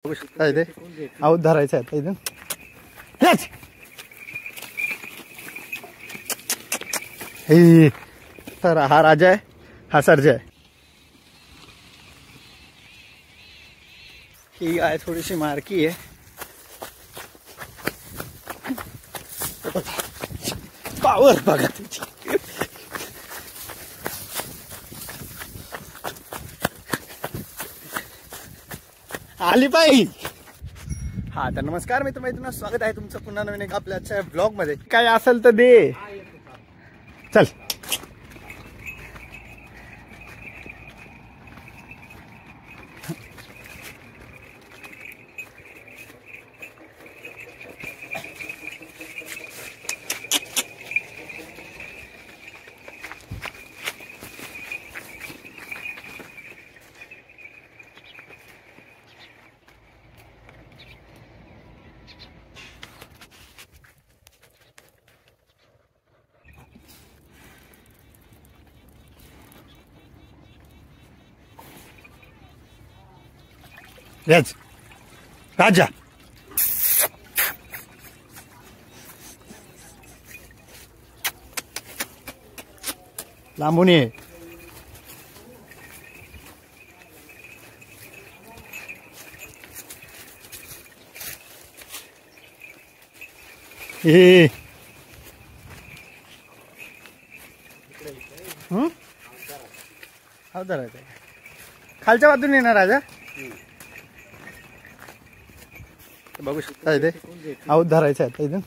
बघू शकता इथे आऊत धरायचं आहे इथून. तर हा राजा आहे, हा सर्जा आहे. ही गाय थोडीशी मारकी आहे. पावर बघा तिची. आली पाहिजे. हा तर नमस्कार मित्र मैत्रिणी, स्वागत आहे तुमचं पुन्हा नवीन एक आपल्या आजच्या ब्लॉग मध्ये. काय असेल तर दे. चल यच राजा. लांबून ये. खालच्या बाजूने येणार राजा. बघू शकता इथे आऊत धरायचं आहे इथून.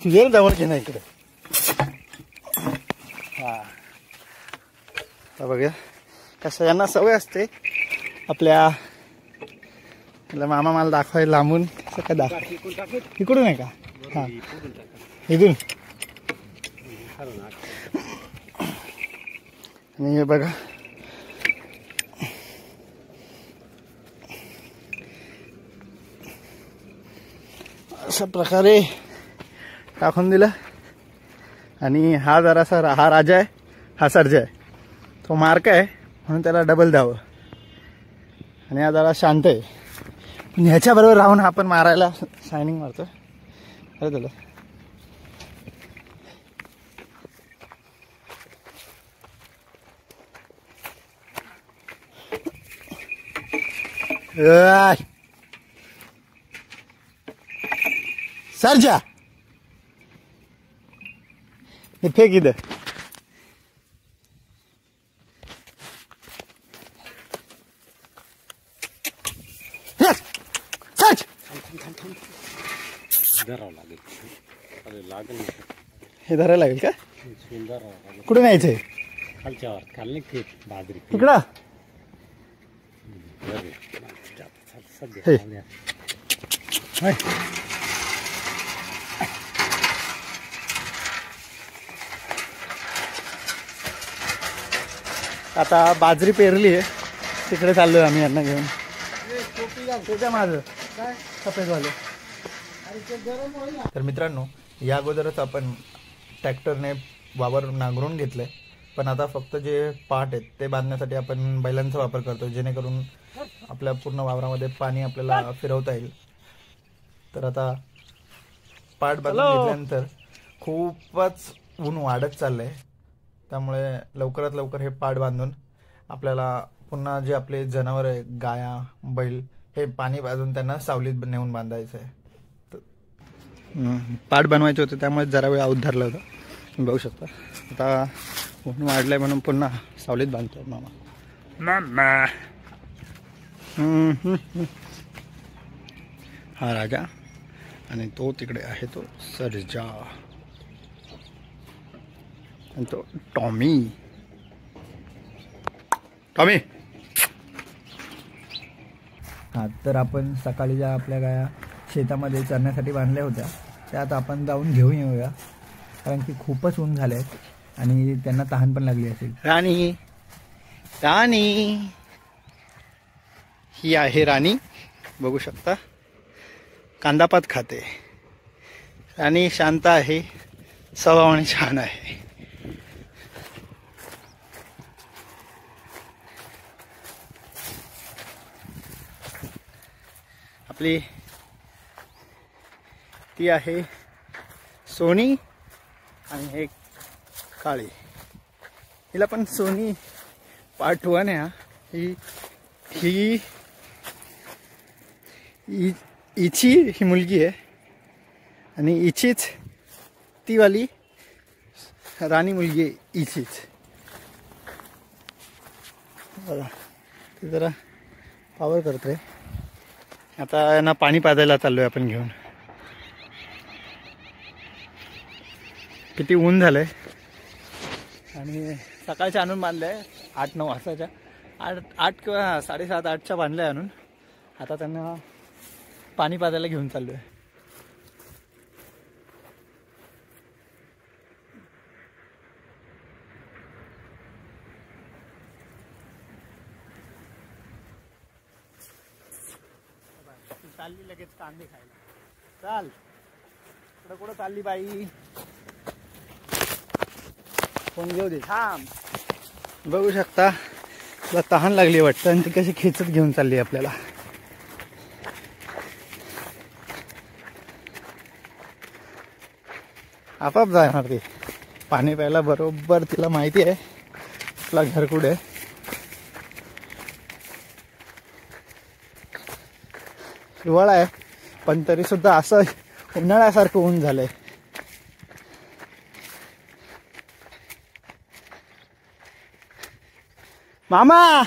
तुझ्या जवळ घे ना इकडे. हा बघूया कसं यांना सवय असते. आपल्या मामा मला दाखवायला लांबून काय दाखव. इकडून आहे का? हा इथून. आणि हे बघा अशा प्रकारे टाकून दिलं. आणि हा जरासा हा राजा आहे, हा सर्जा आहे. तो मार्क आहे म्हणून त्याला डबल द्यावं. आणि हा जरा शांत आहे. ह्याच्या बरोबर राहून आपण मारायला शायनिंग मारतो. अरे तुला सर्जा हे फेक इथं. हे धरायला लागेल का? कुठे न्यायचंय? इकडं. आता बाजरी पेरली आहे, तिकडे चाललोय आम्ही यांना घेऊन. माझं काय सफेद झालं. तर मित्रांनो, या अगोदरच आपण ट्रॅक्टरने वावर नांगरून घेतलंय. पण आता फक्त जे पाट आहेत ते बांधण्यासाठी आपण बैलांचा वापर करतो, जेणेकरून आपल्या पूर्ण वावरामध्ये पाणी आपल्याला फिरवता येईल. तर आता पाट बांधून घेतल्यानंतर खूपच ऊन वाढत चाललंय. त्यामुळे लवकरात लवकर हे पाट बांधून आपल्याला पुन्हा जे आपले जनावर आहे, गाया बैल, हे पाणी बांधून त्यांना सावलीत नेऊन बांधायचं आहे. पाट बनवायचे होते त्यामुळे जरा वेळ आऊत धरला होता. बघू शकता आता ऊन वाढलंय म्हणून पुन्हा सावलीत बांधतो मामा. हा राजा आणि तो तिकडे आहे तो सर्जा आणि तो टॉमी. टॉमी. हा तर आपण सकाळी ज्या आपल्या गाया शेतामध्ये चरण्यासाठी बांधल्या होत्या त्या आता आपण जाऊन घेऊन येऊया. कारण की खूपच ऊन झाले आणि त्यांना तहान पण लागली असेल. राणी राणी ही आहे राणी, बघू शकता कांदापात खाते. राणी शांत आहे, स्वभावाने छान आहे. आपली ती आहे सोनी आणि एक काळी. हिला पण सोनी पार्ट 1 आहे. ही हिची मुलगी आहे आणि हिचीच ती वाली राणी मुलगी आहे हिचीच. बघा ती जरा पावर करते. आता यांना पाणी पाजायला चाललोय आपण घेऊन. किती ऊन झालंय आणि सकाळच्या आणून बांधलंय 8-9 वाजताच्या. 8 किंवा 7:30-8च्या बांधलंय आणून. आता त्यांना पाणी पाजायला घेऊन चाललोय. चालली लगेच कांदे खायला. चाल इकडं कुठं चालली बाई, फोन घेऊ दे थांब. बघू शकता तुला तहान लागली वाटतं आणि ती कशी खेचत घेऊन चालली आपल्याला. आपाप जाणार ती पाणी प्यायला. बरोबर तिला माहिती आहे आपला घर कुठे आहे. हिवाळा आहे पण तरी सुद्धा असं उन्हाळ्यासारखं ऊन झालंय. मामा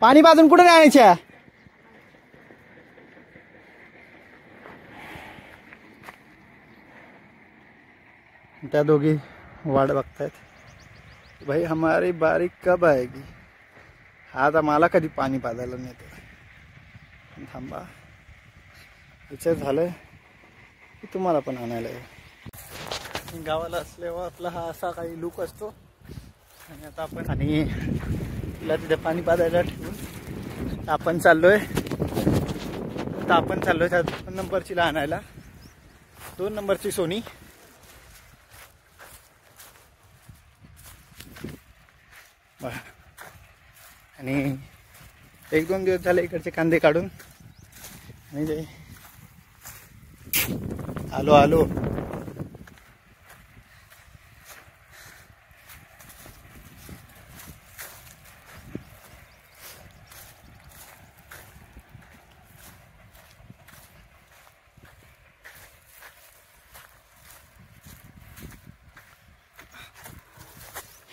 पाणी पाजून कुठे जायच्या? त्या दोघी वाट बघतायत भाई हमारी बारी कब आएगी. आता मला कधी पाणी पाजायला नेते. थांबा विचार झालंय की तुम्हाला पण आणायला आहे. गावाला असल्यावर आपला हा असा काही लुक असतो. आणि आता आपण आणि तिला तिथे पाणी पाजायला ठेवून आपण चाललोय. आता आपण चाललोय त्या 2 नंबरचीला आणायला. 2 नंबरची सोनी. आणि 1-2 दिवस झाले इकडचे कांदे काढून. आणि ते आलो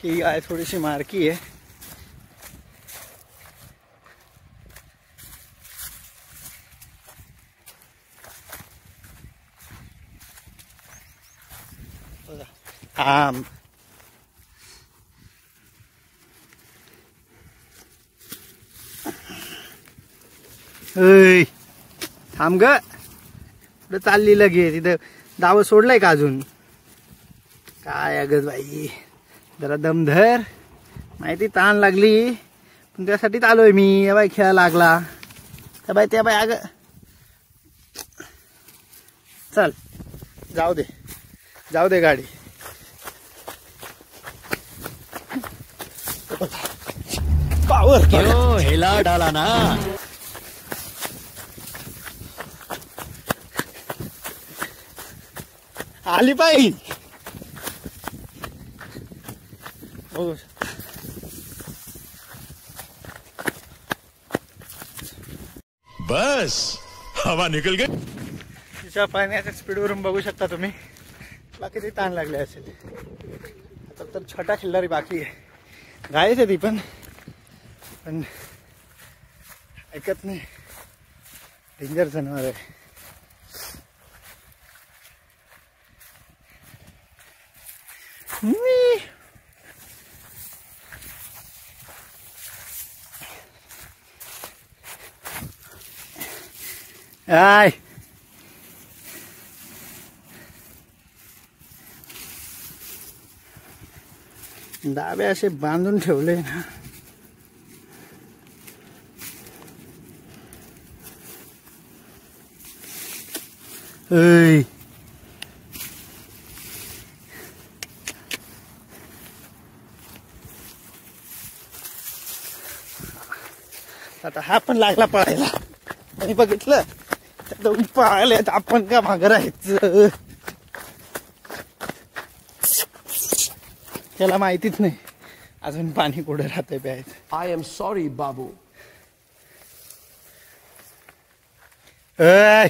ही गाय थोडीशी मारकी आहे. थांब ग कुठं चालली लगे. तिथं दाव सोडलाय का अजून? काय अगं बाई जरा दम धर. माहिती ताण लागली पण त्यासाठीच आलोय मी. या बाई खेळायला लागला त्या बाई अगं. चल जाऊ दे गाडी. पावर हेला डाला ना. आली बाई. बस हवा निकल गई. तिच्या पाण्याच्या स्पीडवरून बघू शकता तुम्ही तुला किती ताण लागले असेल. आता तर छोटा खिल्लारी बाकी आहे. गायच आहे ती पण ऐकत नाही. डेंजर जनावर आहे. आय दाबे असे बांधून ठेवले ना. ऐ. आता हा पण लागला पळायला आणि बघितलं तर पळायला आपण का मागं राहायचं. त्याला माहितीच नाही अजून पाणी कुठे राहते प्यायचं. I am sorry, Babu. ऐ.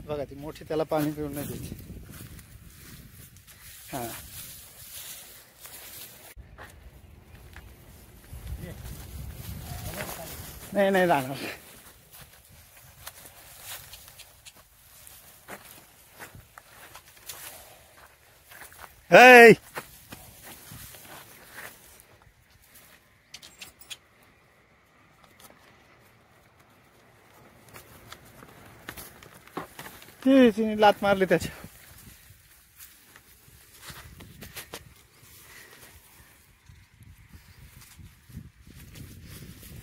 बघा ती मोठी त्याला पाणी पिऊन नाही देते. हा नाही नाही जाणार. ऐ. तिने लात मारली त्याच्या.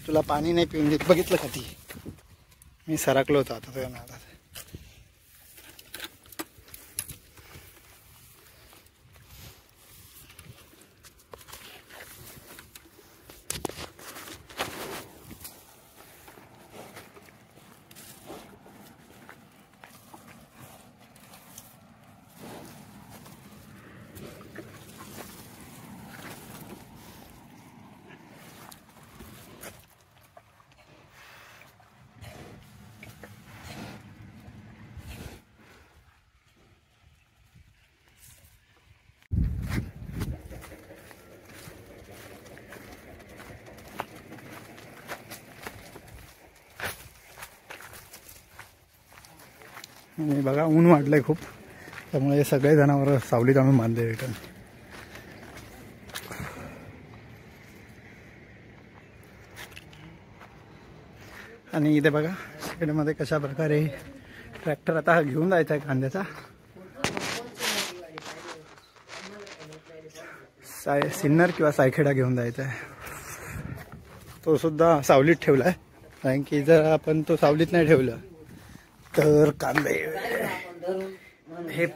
तुला पाणी नाही पिऊन देत बघितलं का ती. मी सरकलो होतो आता तुझ्या नादात. आणि बघा ऊन वाढलंय खूप त्यामुळे सगळे जनावर सावलीत आणून बांधले रिटर्न. आणि इथे बघा शेडमध्ये कशा प्रकारे ट्रॅक्टर आता घेऊन जायचा आहे कांद्याचा. सिन्नर किंवा सायखेडा घेऊन जायचा आहे. तो सुद्धा सावलीत ठेवला आहे कारण की जर आपण तो सावलीत नाही ठेवलं तर कांदे हे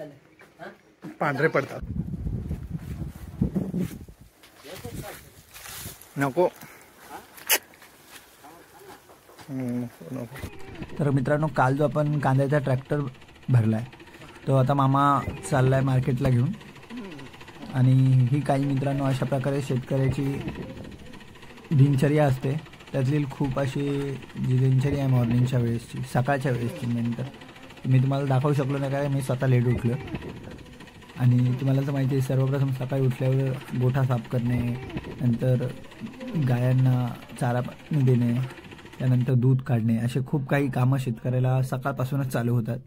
पांढरे पडतात. नको नको. तर मित्रांनो काल जो आपण कांद्याचा ट्रॅक्टर भरलाय तो आता मामा चाललाय मार्केटला घेऊन. आणि ही काही मित्रांनो अशा प्रकारे शेतकऱ्याची दिनचर्या असते. त्यातली खूप अशी जी दिनचर्या आहे मॉर्निंगच्या वेळेसची सकाळच्या वेळेसची नंतर मी तुम्हाला दाखवू शकलो नाही काय मी स्वतः लेट उठलो. आणि तुम्हाला तर माहिती आहे सर्वप्रथम सकाळी उठल्यावर गोठा साफ करणे, नंतर गायांना चारा देणे, त्यानंतर दूध काढणे असे खूप काही कामं शेतकऱ्याला सकाळपासूनच चालू होतात.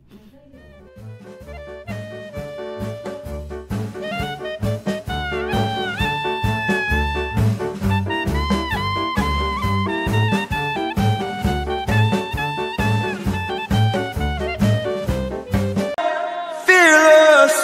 Fearless.